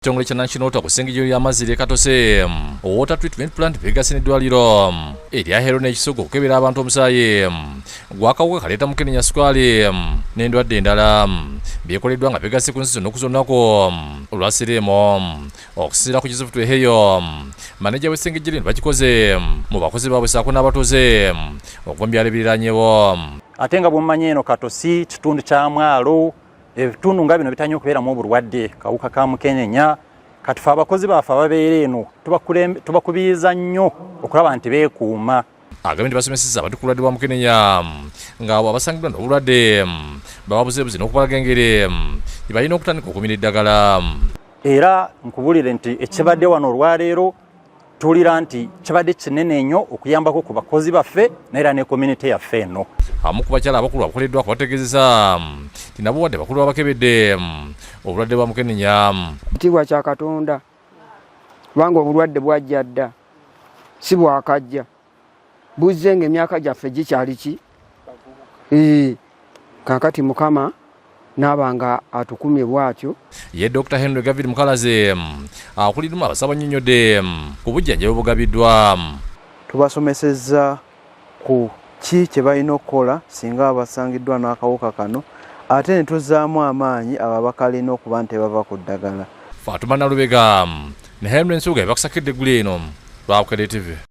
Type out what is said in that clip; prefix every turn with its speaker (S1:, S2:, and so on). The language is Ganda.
S1: Kitongole kya National ku ssengejjero ly'amazzi ly'e Katosi Water Treatment Plant beegasse n'eddwaliro erya Herona Kisoga okukebera abantu omusaayi gw'akawuka kaleeta mu Kenya ssukaali n'endwadde endala bikoleddwa nga beegasse ku nsi zonna olunaku olwa siriimu okusinziira ku Joseph Tweheyo maneja w'essengejjero bakikoze mu bakozi baabwe ssaako n'abatuuze okuva mu byalo ebiriraanyeewo.
S2: Ate nga bw'omanyi eno Katosi kitundu kya mwalo ebitundu nga bino bitanye okubeeramu obulwadde kawuka ka mukenenya kati fe abakozi baffe ababeera eno tubakubiriza nnyo okulaba nti beekuuma.
S1: Agambye nti basomesezza abantu ku bulwadde bwa mukenenya ng'abo abasangiddwa n'obulwadde bababuzeebuze n'okubalaga engeri gye balina okutandika okumira eddagala.
S2: Era nkubulire nti ekibadde wano olwaleero tuwulira nti kibadde kinene nnyo okuyambako ku bakozi baffe naera ne community yaffe eno.
S1: Abamu ku bakyala abakulu abakoleddwa kubategeezeza nti nabo wadde bakulu babakebedde obulwadde bwa mukenenya.
S3: Ekitiibwa kya Katonda kubanga obulwadde bwajja dda si bwakajja buzze ng'emyaka gyaffe gikyali ki kaakati Mukama n'abanga atukumye bw'atyo.
S1: Ye Dr. Henry Gavin Mukalaze akuliddemu abasaba annyonnyodde ku bujjanjabi obugabiddwa.
S4: Tubasomesezza ku ki kye balina okukola singa basangiddwa n'akawuka kano ate ne tuzzaamu amaanyi abo abakalina okuba nti bava ku ddagala.
S1: Fatuma Nalubega ne Henry Nsuga bakusakidde eggulu eno lwa Akaleeta TV.